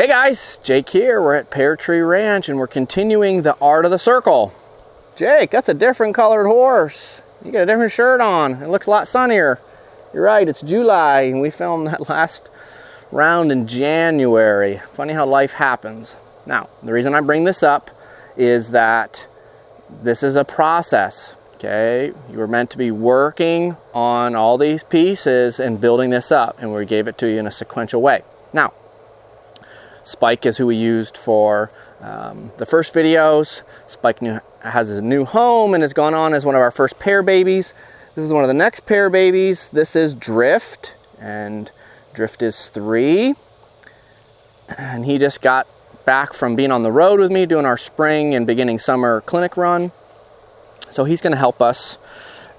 Hey guys, Jake here. We're at Pear Tree Ranch and we're continuing the art of the circle. Jake, that's a different colored horse. You got a different shirt on. It looks a lot sunnier. You're right, it's July and we filmed that last round in January. Funny how life happens. Now, the reason I bring this up is that this is a process, okay? You were meant to be working on all these pieces and building this up, and we gave it to you in a sequential way. Now, Spike is who we used for the first videos. Spike has his new home and has gone on as one of our first pair babies. This is one of the next pair babies. This is Drift, and Drift is 3. And he just got back from being on the road with me doing our spring and beginning summer clinic run. So he's going to help us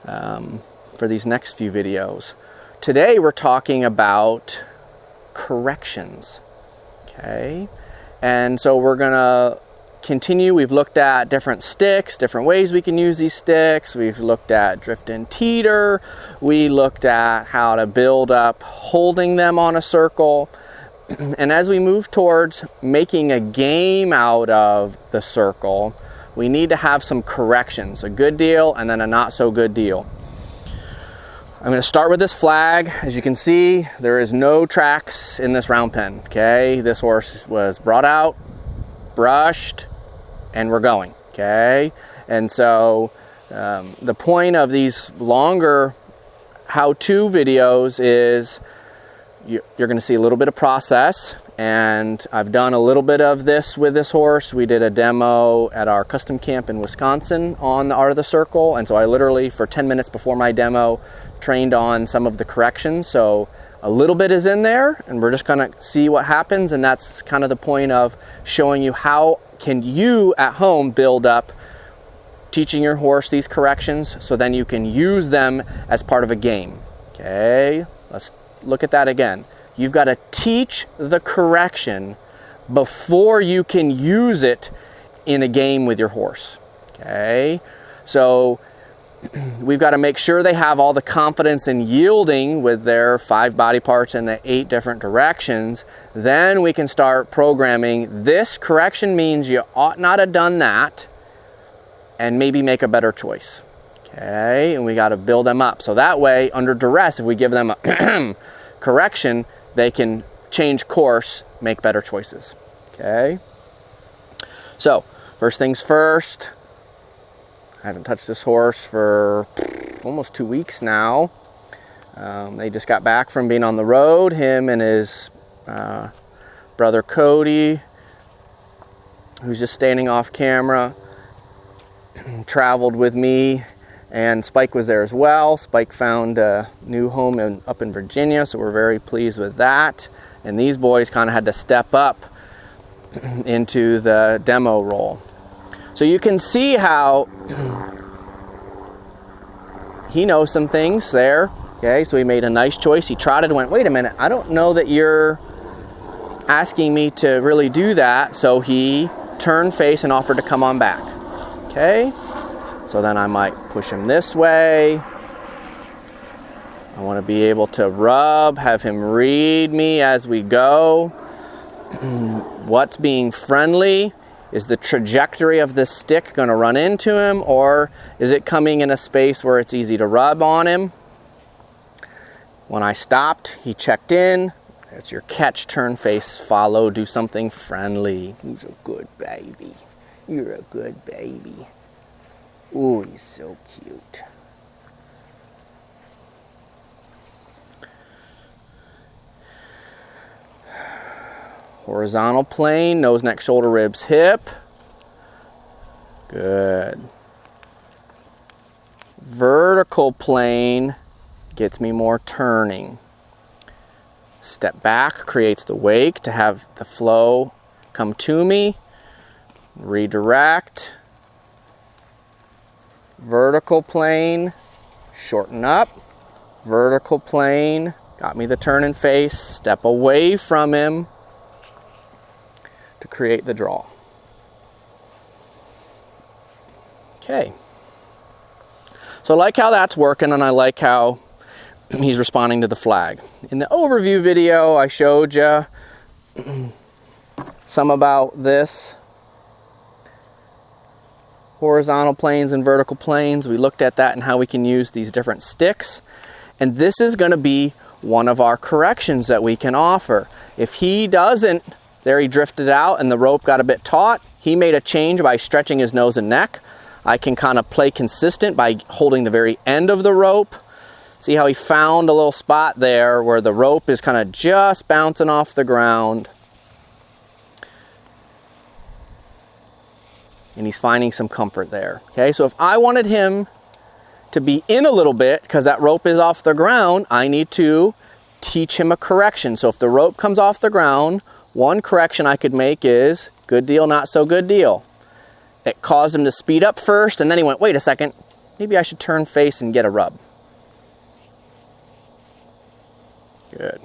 for these next few videos. Today we're talking about corrections. Okay, and so we're gonna continue. We've looked at different sticks, different ways we can use these sticks. We've looked at drift and teeter. We looked at how to build up holding them on a circle. And as we move towards making a game out of the circle, we need to have some corrections, a good deal and then a not so good deal. I'm going to start with this flag. As you can see, there is no tracks in this round pen, okay? This horse was brought out, brushed, and we're going, okay? And so the point of these longer how-to videos is you're going to see a little bit of process, and I've done a little bit of this with this horse. We did a demo at our custom camp in Wisconsin on the art of the circle, and so I literally, for 10 minutes before my demo, trained on some of the corrections. So a little bit is in there and we're just gonna see what happens, and that's kind of the point of showing you how can you at home build up teaching your horse these corrections so then you can use them as part of a game. Okay, let's look at that again. You've got to teach the correction before you can use it in a game with your horse. Okay, so we've got to make sure they have all the confidence in yielding with their 5 body parts in the 8 different directions. Then we can start programming. This correction means you ought not have done that, and maybe make a better choice. Okay, and we got to build them up. So that way, under duress, if we give them a correction, they can change course, make better choices. Okay, so first things first. I haven't touched this horse for almost 2 weeks now. They just got back from being on the road. Him and his brother Cody, who's just standing off camera, traveled with me, and Spike was there as well. Spike found a new home up in Virginia, so we're very pleased with that. And these boys kind of had to step up into the demo role. So you can see how he knows some things there. Okay, so he made a nice choice. He trotted and went, wait a minute, I don't know that you're asking me to really do that. So he turned face and offered to come on back. Okay, so then I might push him this way. I want to be able to rub, have him read me as we go. What's being friendly? Is the trajectory of this stick going to run into him, or is it coming in a space where it's easy to rub on him? When I stopped, he checked in. It's your catch, turn, face, follow, do something friendly. He's a good baby. You're a good baby. Ooh, he's so cute. Horizontal plane, nose, neck, shoulder, ribs, hip. Good. Vertical plane gets me more turning. Step back creates the wake to have the flow come to me. Redirect. Vertical plane, shorten up. Vertical plane, got me the turn and face. Step away from him to create the draw. Okay. So I like how that's working, and I like how he's responding to the flag. In the overview video, I showed you some about this. Horizontal planes and vertical planes. We looked at that and how we can use these different sticks. And this is going to be one of our corrections that we can offer. If he doesn't, there he drifted out and the rope got a bit taut, he made a change by stretching his nose and neck. I can kind of play consistent by holding the very end of the rope. See how he found a little spot there where the rope is kind of just bouncing off the ground. And he's finding some comfort there. Okay, so if I wanted him to be in a little bit because that rope is off the ground, I need to teach him a correction. So if the rope comes off the ground, one correction I could make is good deal, not so good deal. It caused him to speed up first, and then he went, wait a second, maybe I should turn face and get a rub. Good.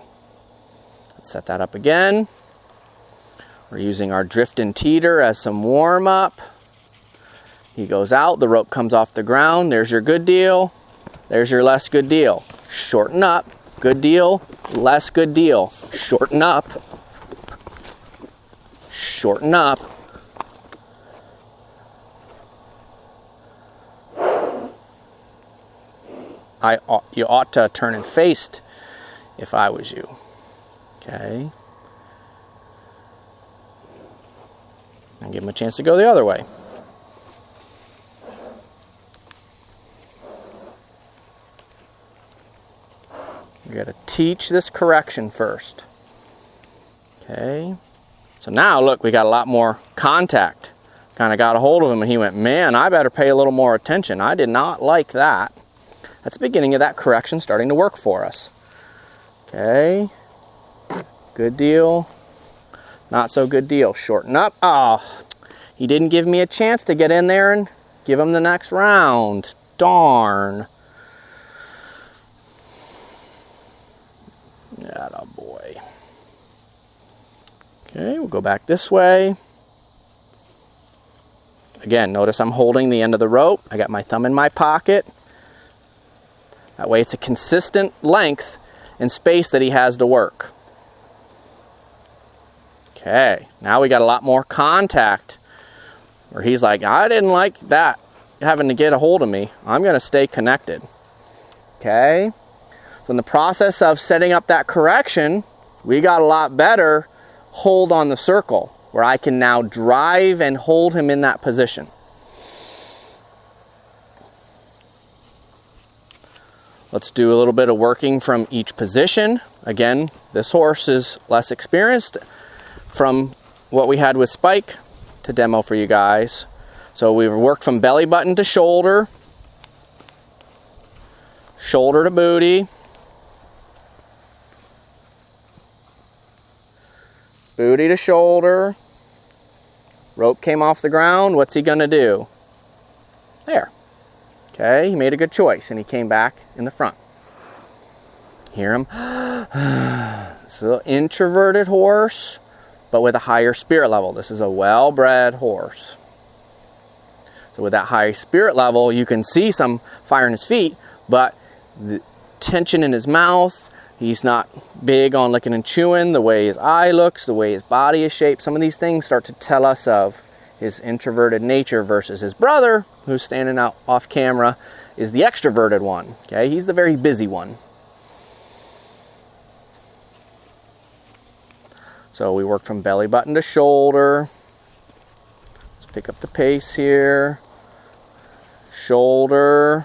Let's set that up again. We're using our drift and teeter as some warm up. He goes out, the rope comes off the ground. There's your good deal. There's your less good deal. Shorten up. Good deal, less good deal. Shorten up. Shorten up. You ought to turn and face if I was you. Okay. And give him a chance to go the other way. You got to teach this correction first. Okay. So now look, we got a lot more contact. Kind of got a hold of him and he went, man, I better pay a little more attention. I did not like that. That's the beginning of that correction starting to work for us. Okay. Good deal. Not so good deal. Shorten up. Oh, he didn't give me a chance to get in there and give him the next round. Darn. Atta boy. Okay, we'll go back this way. Again, notice I'm holding the end of the rope. I got my thumb in my pocket. That way it's a consistent length and space that he has to work. Okay, now we got a lot more contact where he's like, I didn't like that having to get a hold of me. I'm going to stay connected. Okay, so in the process of setting up that correction, we got a lot better hold on the circle where I can now drive and hold him in that position. Let's do a little bit of working from each position. Again, this horse is less experienced from what we had with Spike to demo for you guys. So we've worked from belly button to shoulder, shoulder to booty, booty to shoulder, rope came off the ground, what's he gonna do? There. Okay, he made a good choice and he came back in the front. Hear him? It's a little introverted horse, but with a higher spirit level. This is a well-bred horse. So with that high spirit level, you can see some fire in his feet, but the tension in his mouth, he's not big on licking and chewing, the way his eye looks, the way his body is shaped. Some of these things start to tell us of his introverted nature versus his brother, who's standing out off camera, is the extroverted one. Okay, he's the very busy one. So we work from belly button to shoulder. Let's pick up the pace here. Shoulder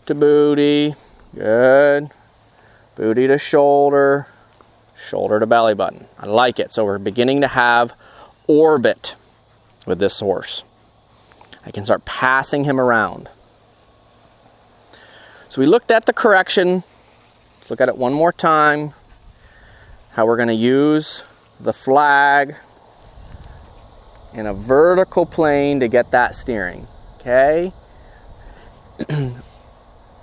to booty. Good. Booty to shoulder. Shoulder to belly button. I like it. So we're beginning to have orbit with this horse. I can start passing him around. So we looked at the correction. Let's look at it one more time. How we're going to use the flag in a vertical plane to get that steering. Okay?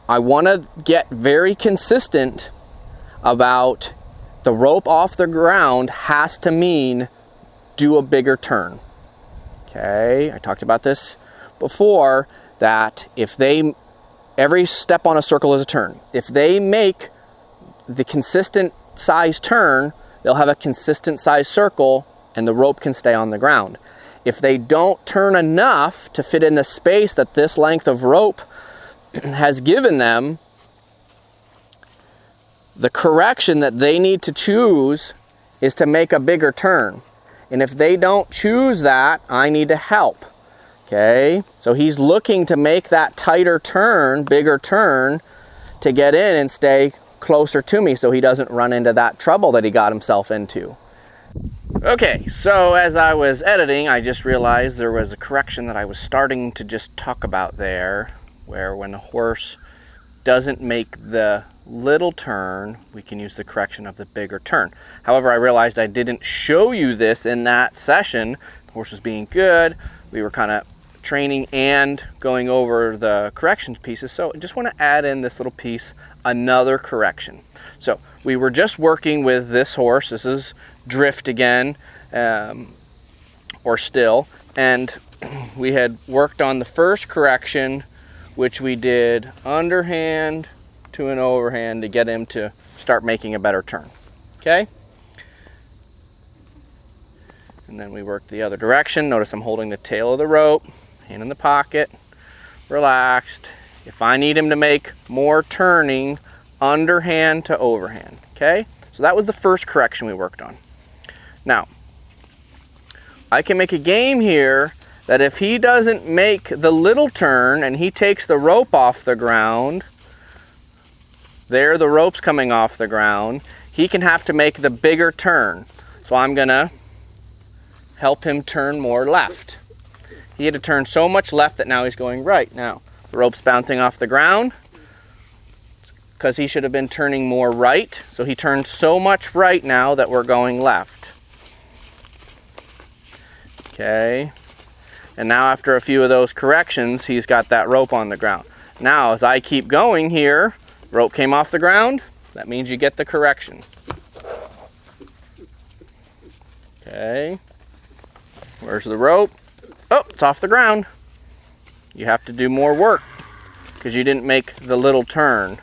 I want to get very consistent about the rope off the ground has to mean do a bigger turn. Okay? I talked about this before, that if they, every step on a circle is a turn. If they make the consistent size turn, they'll have a consistent size circle and the rope can stay on the ground. If they don't turn enough to fit in the space that this length of rope has given them, the correction that they need to choose is to make a bigger turn. And if they don't choose that, I need to help. Okay, so he's looking to make that tighter turn, bigger turn, to get in and stay closer to me so he doesn't run into that trouble that he got himself into. Okay, so as I was editing, I just realized there was a correction that I was starting to just talk about there, where when a horse doesn't make the little turn, we can use the correction of the bigger turn. However, I realized I didn't show you this in that session. The horse was being good. We were kind of training and going over the corrections pieces. So I just want to add in this little piece, another correction. So we were just working with this horse. This is drift again, or still. And we had worked on the first correction, which we did underhand to an overhand to get him to start making a better turn. Okay? And then we worked the other direction. Notice I'm holding the tail of the rope, hand in the pocket, relaxed. If I need him to make more turning, underhand to overhand. Okay? So that was the first correction we worked on. Now, I can make a game here that if he doesn't make the little turn and he takes the rope off the ground, there the rope's coming off the ground, he can have to make the bigger turn. So I'm gonna help him turn more left. He had to turn so much left that now he's going right. Now, the rope's bouncing off the ground because he should have been turning more right. So he turned so much right now that we're going left. Okay. And now after a few of those corrections, he's got that rope on the ground. Now, as I keep going here, rope came off the ground. That means you get the correction. Okay. Where's the rope? Oh, it's off the ground. You have to do more work because you didn't make the little turn.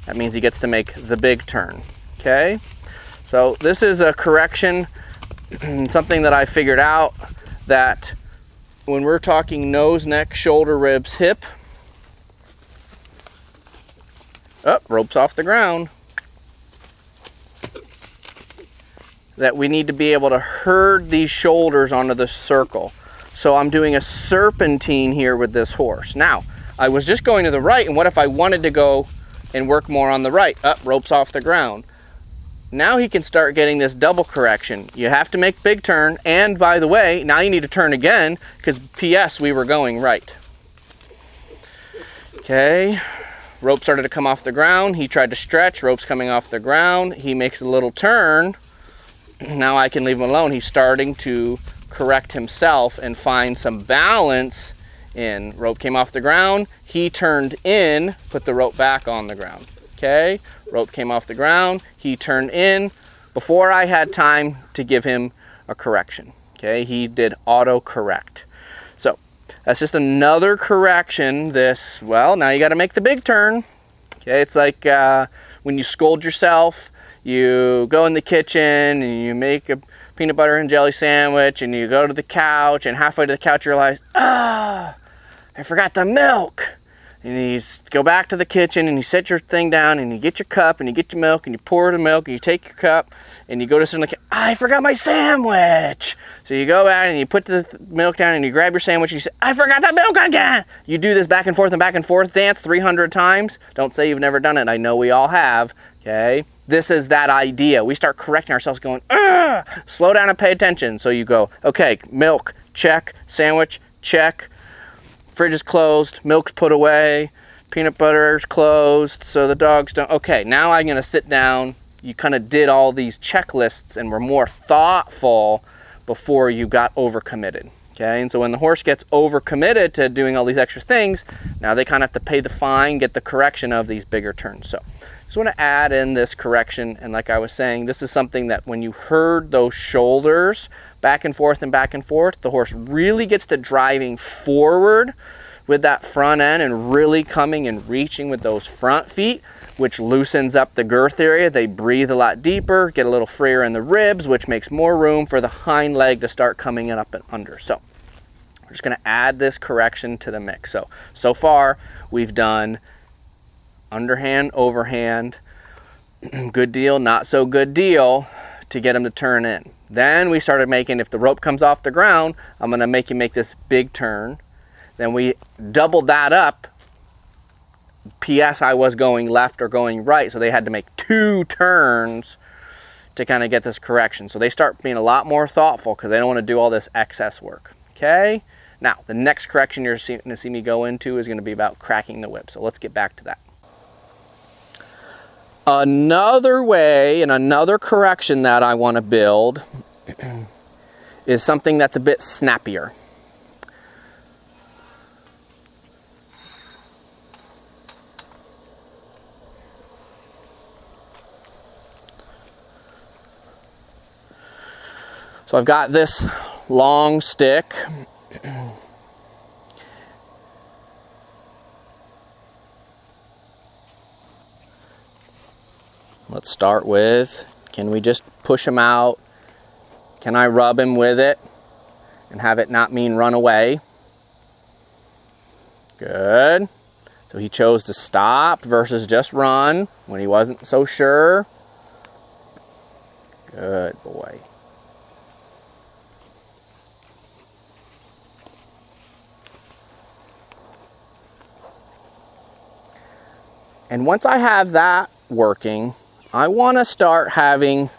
That means he gets to make the big turn. Okay. So this is a correction, something that I figured out, that when we're talking nose, neck, shoulder, ribs, hip, oh, rope's off the ground, that we need to be able to herd these shoulders onto the circle. So I'm doing a serpentine here with this horse. Now, I was just going to the right, and what if I wanted to go and work more on the right? Oh, rope's off the ground. Now he can start getting this double correction. You have to make big turn, and by the way, now you need to turn again, because P.S. we were going right. Okay, rope started to come off the ground. He tried to stretch, rope's coming off the ground. He makes a little turn. Now I can leave him alone. He's starting to correct himself and find some balance in. Rope came off the ground. He turned in, put the rope back on the ground. Okay, rope came off the ground. He turned in before I had time to give him a correction. Okay, he did auto correct. So that's just another correction. This, well, now you got to make the big turn. Okay, it's like when you scold yourself, you go in the kitchen and you make a peanut butter and jelly sandwich, and you go to the couch, and halfway to the couch you realize, I forgot the milk. And you go back to the kitchen and you set your thing down and you get your cup and you get your milk and you pour the milk and you take your cup and you go to sit in the kitchen. I forgot my sandwich. So you go out and you put the milk down and you grab your sandwich and you say, I forgot that milk again. You do this back and forth dance 300 times. Don't say you've never done it. I know we all have. Okay. This is that idea. We start correcting ourselves going, slow down and pay attention. So you go, okay, milk, check, sandwich, check. Fridge is closed, milk's put away, peanut butter's closed, so the dogs don't. Okay, now I'm gonna sit down. You kind of did all these checklists and were more thoughtful before you got overcommitted. Okay, and so when the horse gets overcommitted to doing all these extra things, now they kind of have to pay the fine, get the correction of these bigger turns. So just want to add in this correction, and like I was saying, this is something that when you herd those shoulders back and forth, the horse really gets to driving forward with that front end and really coming and reaching with those front feet. which loosens up the girth area. They breathe a lot deeper, get a little freer in the ribs, which makes more room for the hind leg to start coming in up and under. So we're just going to add this correction to the mix. So far we've done underhand, overhand, good deal, not so good deal, to get him to turn in. Then we started making, if the rope comes off the ground, I'm going to make you make this big turn. Then we doubled that up. PSI was going left or going right, so they had to make 2 turns to kind of get this correction. So they start being a lot more thoughtful because they don't want to do all this excess work. Okay? Now, the next correction you're going to see me go into is going to be about cracking the whip. So let's get back to that. Another way and another correction that I want to build is something that's a bit snappier. So I've got this long stick. Let's start with, can we just push him out? Can I rub him with it and have it not mean run away? Good. So he chose to stop versus just run when he wasn't so sure. Good boy. And once I have that working, I want to start having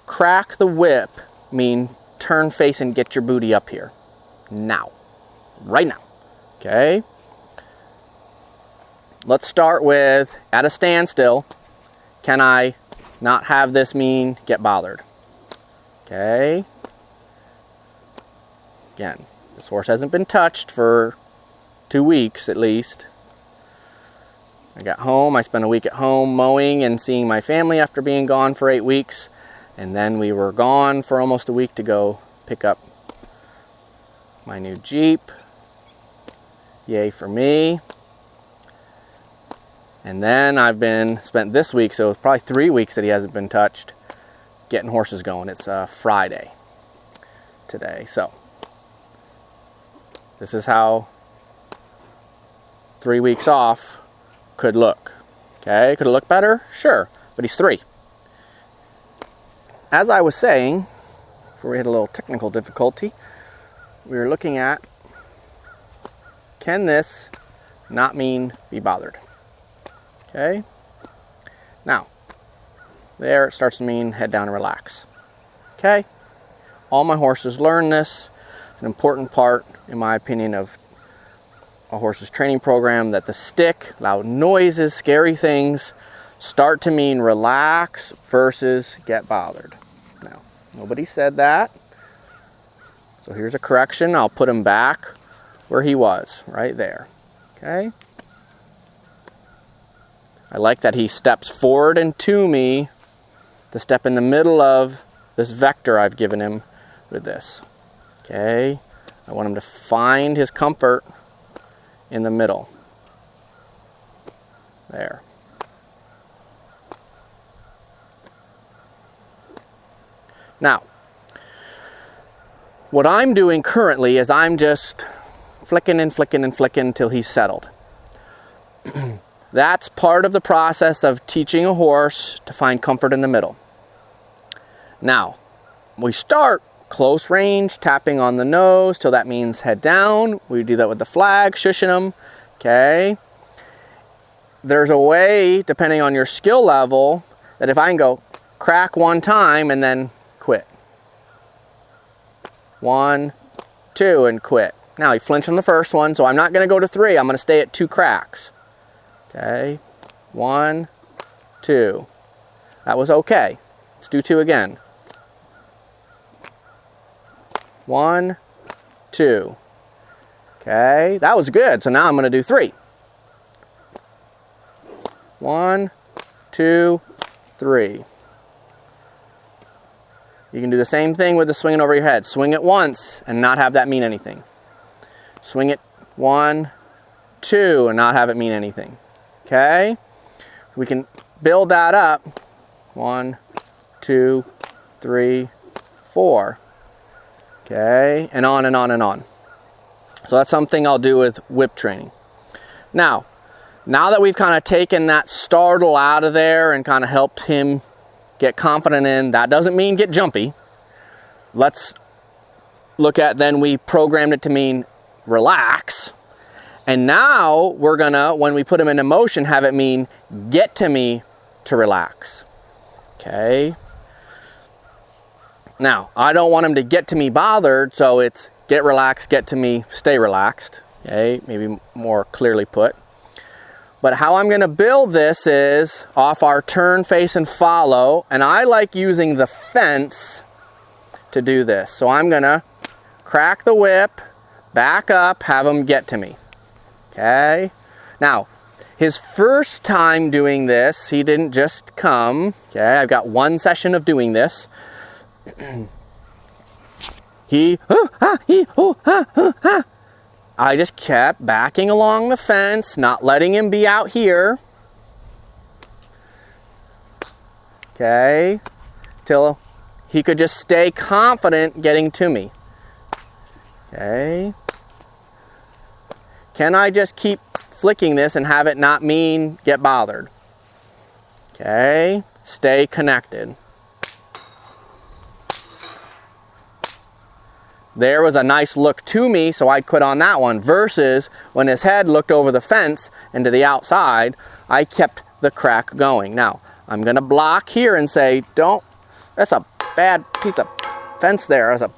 crack the whip mean turn face and get your booty up here. Now. Right now. Okay? Let's start with, at a standstill, can I not have this mean get bothered? Okay? Again, this horse hasn't been touched for 2 weeks at least. I got home, I spent a week at home mowing and seeing my family after being gone for 8 weeks. And then we were gone for almost a week to go pick up my new Jeep. Yay for me. And then I've spent this week, so it's probably 3 weeks that he hasn't been touched, getting horses going. It's Friday today. So this is how 3 weeks off could look. Okay, could it look better? Sure, but he's 3. As I was saying, before we had a little technical difficulty, we were looking at, can this not mean be bothered? Okay, now, there it starts to mean head down and relax. Okay, all my horses learn this. It's an important part, in my opinion, of a horse's training program, that the stick, loud noises, scary things start to mean relax versus get bothered. Now, nobody said that. So here's a correction. I'll put him back where he was, right there. Okay? I like that he steps forward and to me to step in the middle of this vector I've given him with this. Okay? I want him to find his comfort in the middle. There. Now, what I'm doing currently is I'm just flicking and flicking and flicking until he's settled. That's part of the process of teaching a horse to find comfort in the middle. Now, we start close range, tapping on the nose till that means head down. We do that with the flag, shushing them. Okay. There's a way, depending on your skill level, that if I can go crack 1 time and then quit. 1, 2, and quit. Now he flinched on the first one, so I'm not going to go to 3. I'm going to stay at 2 cracks. Okay. 1, 2. That was okay. Let's do 2 again. 1, 2. Okay, that was good. So now I'm going to do 3. 1, 2, 3. You can do the same thing with the swinging over your head. Swing it once and not have that mean anything. Swing it 1, 2 and not have it mean anything. Okay? We can build that up. 1, 2, 3, 4. Okay, and on and on and on. So that's something I'll do with whip training. Now that we've kind of taken that startle out of there and kind of helped him get confident in, that doesn't mean get jumpy. Let's look at, then we programmed it to mean relax. And now we're gonna, when we put him into motion, have it mean get to me to relax. Okay. Now, I don't want him to get to me bothered, so it's get relaxed, get to me, stay relaxed. Okay, maybe more clearly put. But how I'm gonna build this is off our turn, face, and follow, and I like using the fence to do this. So I'm gonna crack the whip, back up, have him get to me. Okay? Now, his first time doing this, he didn't just come. Okay, I've got one session of doing this. I just kept backing along the fence, not letting him be out here. Okay, till he could just stay confident getting to me. Okay. Can I just keep flicking this and have it not mean get bothered? Okay, stay connected. There was a nice look to me, so I'd put on that one, versus when his head looked over the fence and to the outside, I kept the crack going. Now, I'm gonna block here and say, don't, that's a bad piece of fence there, there's a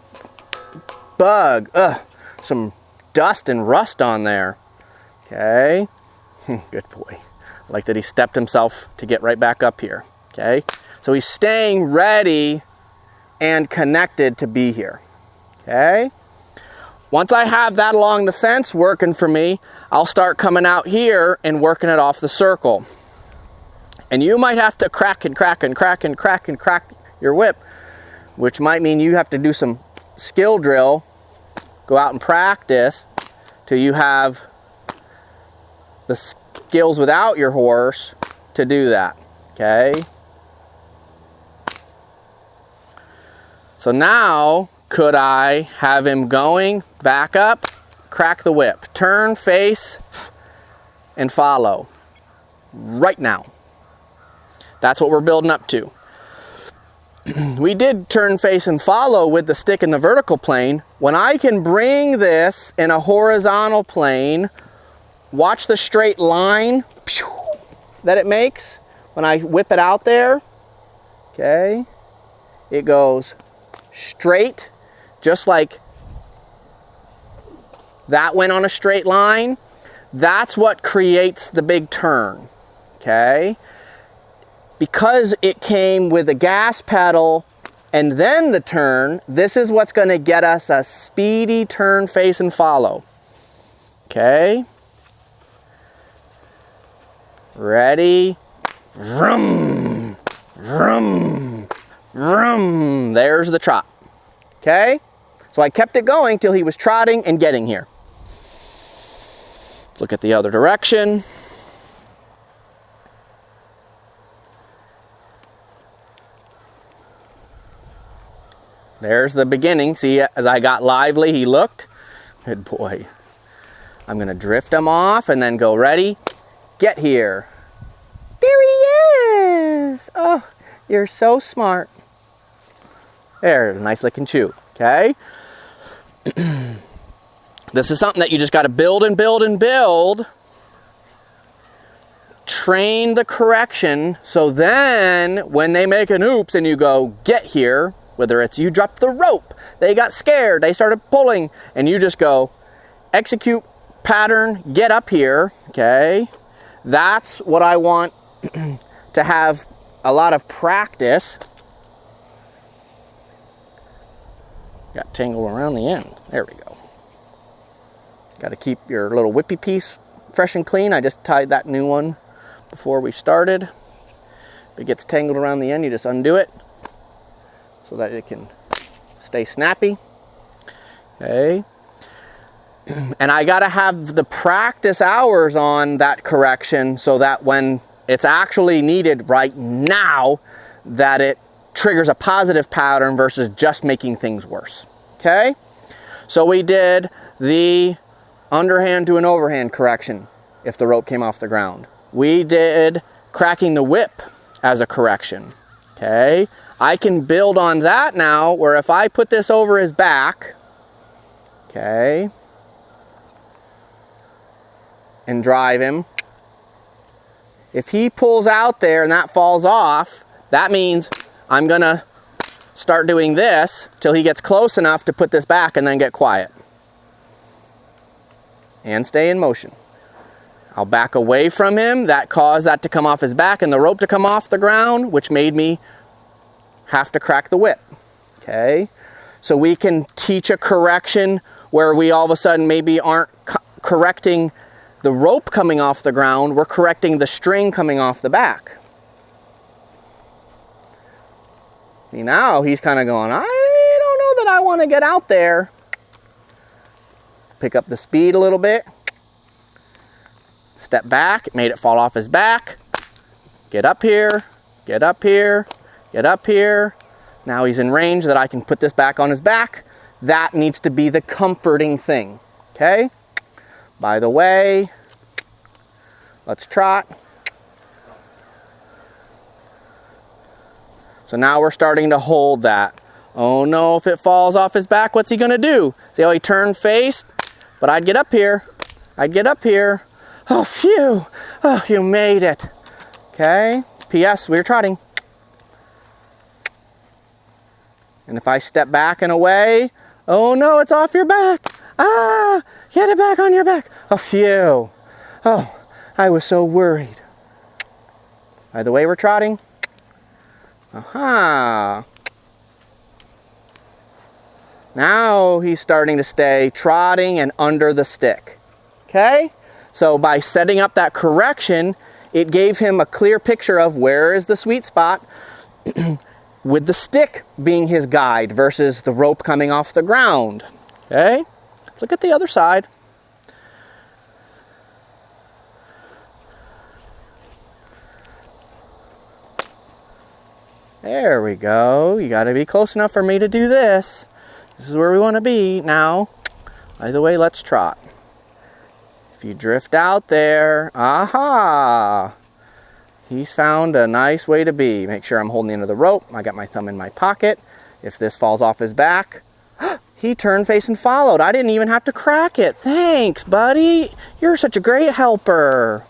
bug, some dust and rust on there. Okay, good boy. I like that he stepped himself to get right back up here. Okay, so he's staying ready and connected to be here. Okay, once I have that along the fence working for me, I'll start coming out here and working it off the circle. And you might have to crack and crack and crack and crack and crack your whip, which might mean you have to do some skill drill, go out and practice till you have the skills without your horse to do that. Okay, so now could I have him going back up, crack the whip, turn, face, and follow right now? That's what we're building up to. We did turn, face, and follow with the stick in the vertical plane. When I can bring this in a horizontal plane, watch the straight line that it makes when I whip it out there. Okay, it goes straight, just like that went on a straight line. That's what creates the big turn. Okay, because it came with a gas pedal and then the turn, this is what's going to get us a speedy turn, face, and follow. Okay, ready, vroom, vroom, vroom. There's the trot. Okay, so I kept it going till he was trotting and getting here. Let's look at the other direction. There's the beginning. See, as I got lively, he looked. Good boy. I'm going to drift him off and then go ready, get here. There he is. Oh, you're so smart. There's a nice licking chew. Okay. This is something that you just got to build and build and build. Train the correction, so then when they make an oops and you go get here, whether it's you dropped the rope, they got scared, they started pulling, and you just go execute pattern, get up here. Okay, that's what I want to have a lot of practice. Got tangled around the end. There we go. Got to keep your little whippy piece fresh and clean. I just tied that new one before we started. If it gets tangled around the end, you just undo it so that it can stay snappy. Okay. And I got to have the practice hours on that correction so that when it's actually needed right now that it triggers a positive pattern versus just making things worse. Okay? So we did the underhand to an overhand correction if the rope came off the ground. We did cracking the whip as a correction. Okay? I can build on that now, where if I put this over his back, okay, and drive him, if he pulls out there and that falls off, that means I'm gonna start doing this till he gets close enough to put this back and then get quiet. And stay in motion. I'll back away from him. That caused that to come off his back and the rope to come off the ground, which made me have to crack the whip. Okay? So we can teach a correction where we all of a sudden maybe aren't correcting the rope coming off the ground, we're correcting the string coming off the back. See, now he's kind of going, I don't know that I want to get out there. Pick up the speed a little bit. Step back, made it fall off his back. Get up here, get up here, get up here. Now he's in range that I can put this back on his back. That needs to be the comforting thing, okay? By the way, let's trot. So now we're starting to hold that. Oh no, if it falls off his back, what's he gonna do? See how he turned face? But I'd get up here. I'd get up here. Oh, phew. Oh, you made it. Okay. P.S. We're trotting. And if I step back and away, oh no, it's off your back. Ah, get it back on your back. Oh, phew. Oh, I was so worried. By the way, we're trotting. Aha. Now he's starting to stay trotting and under the stick. Okay? So by setting up that correction, it gave him a clear picture of where is the sweet spot with the stick being his guide versus the rope coming off the ground. Okay? Let's look at the other side. There we go. You got to be close enough for me to do this. This is where we want to be now. By the way, let's trot. If you drift out there, aha! He's found a nice way to be. Make sure I'm holding the end of the rope. I got my thumb in my pocket. If this falls off his back, he turned face and followed. I didn't even have to crack it. Thanks, buddy. You're such a great helper.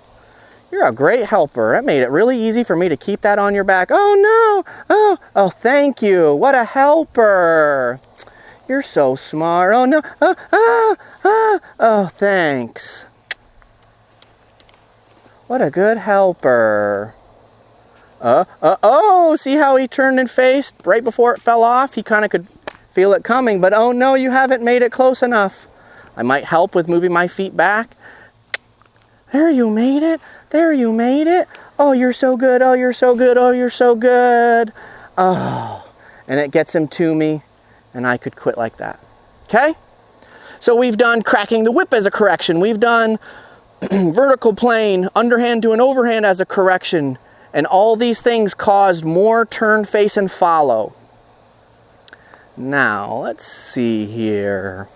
You're a great helper. That made it really easy for me to keep that on your back. Oh no! Oh, thank you. What a helper. You're so smart. Oh no! Oh, thanks. What a good helper. Oh, see how he turned and faced right before it fell off? He kind of could feel it coming, but oh no, you haven't made it close enough. I might help with moving my feet back. There, you made it. There, you made it. Oh, you're so good. Oh, you're so good. Oh, you're so good. Oh, and it gets him to me, and I could quit like that. Okay? So we've done cracking the whip as a correction. We've done vertical plane, underhand to an overhand as a correction. And all these things caused more turn, face, and follow. Now, let's see here.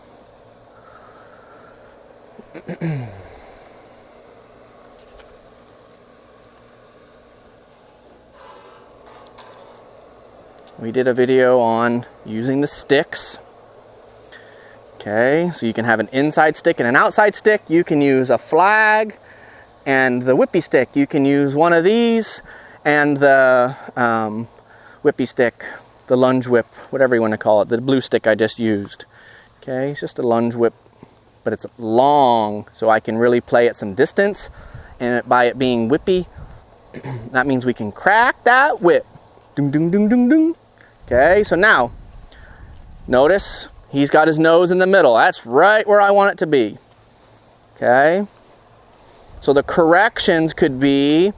We did a video on using the sticks. Okay, so you can have an inside stick and an outside stick. You can use a flag and the whippy stick. You can use one of these and the whippy stick, the lunge whip, whatever you want to call it, the blue stick I just used. Okay, it's just a lunge whip, but it's long, so I can really play at some distance. And by it being whippy, that means we can crack that whip. Ding, ding, ding, ding, ding. Okay, so now, notice he's got his nose in the middle. That's right where I want it to be. Okay, so the corrections could be,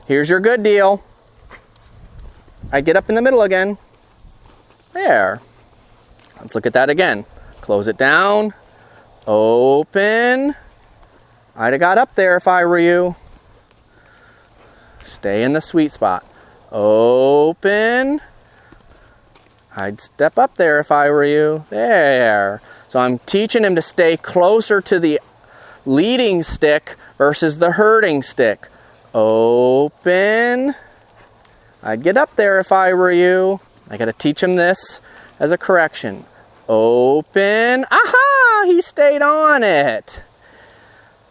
here's your good deal. I'd get up in the middle again. There. Let's look at that again. Close it down. Open. I'd have got up there if I were you. Stay in the sweet spot. Open. I'd step up there if I were you. There. So I'm teaching him to stay closer to the leading stick versus the herding stick. Open. I'd get up there if I were you. I got to teach him this as a correction. Open. Aha! He stayed on it.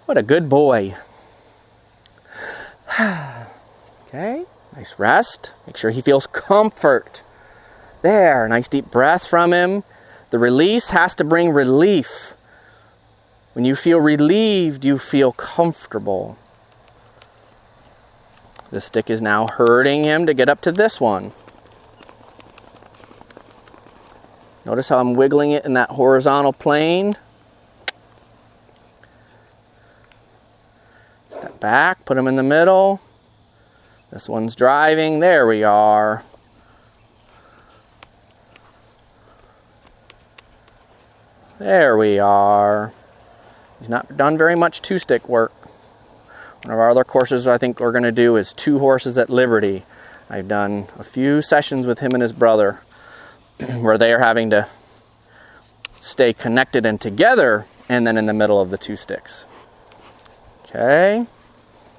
What a good boy. Okay, nice rest. Make sure he feels comfort. There, nice deep breath from him. The release has to bring relief. When you feel relieved, you feel comfortable. The stick is now hurting him to get up to this one. Notice how I'm wiggling it in that horizontal plane. Step back, put him in the middle. This one's driving. There we are. There we are. He's not done very much two-stick work. One of our other courses I think we're going to do is 2 horses at Liberty. I've done a few sessions with him and his brother where they are having to stay connected and together and then in the middle of the 2 sticks. Okay,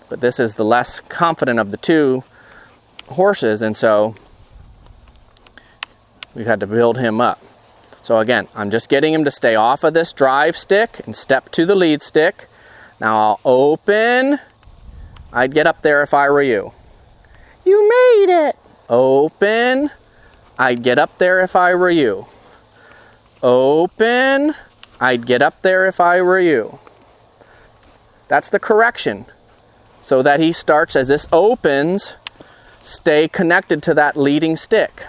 but this is the less confident of the 2 horses, and so we've had to build him up. So again, I'm just getting him to stay off of this drive stick and step to the lead stick. Now I'll open. I'd get up there if I were you. You made it. Open. I'd get up there if I were you. Open. I'd get up there if I were you. That's the correction. So that he starts, as this opens, stay connected to that leading stick.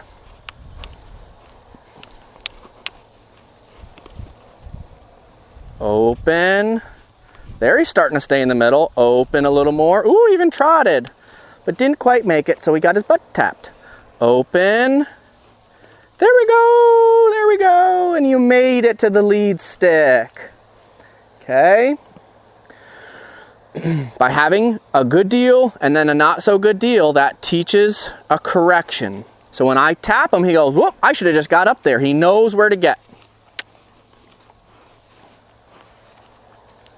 Open. There, he's starting to stay in the middle. Open a little more. Ooh, even trotted, but didn't quite make it, so he got his butt tapped. Open. There we go. There we go. And you made it to the lead stick. Okay. By having a good deal and then a not so good deal, that teaches a correction. So when I tap him, he goes, whoop, I should have just got up there. He knows where to get.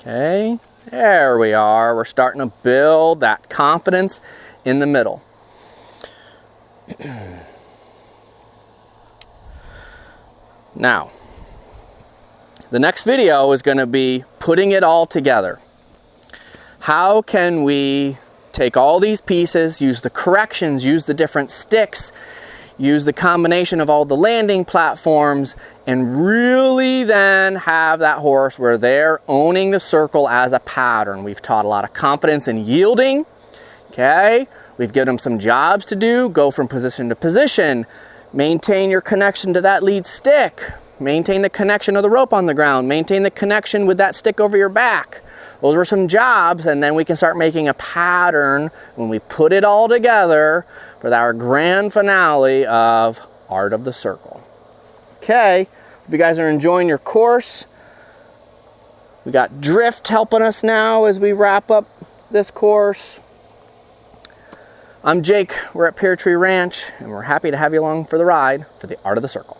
Okay, there we are. We're starting to build that confidence in the middle. Now, the next video is going to be putting it all together. How can we take all these pieces, use the corrections, use the different sticks, use the combination of all the landing platforms, and really then have that horse where they're owning the circle as a pattern. We've taught a lot of confidence in yielding. Okay, we've given them some jobs to do. Go from position to position. Maintain your connection to that lead stick. Maintain the connection of the rope on the ground. Maintain the connection with that stick over your back. Those were some jobs, and then we can start making a pattern when we put it all together for our grand finale of Art of the Circle. Okay, hope you guys are enjoying your course. We got drift helping us now as we wrap up this course. I'm Jake, we're at Pear Tree Ranch, and we're happy to have you along for the ride for the Art of the Circle.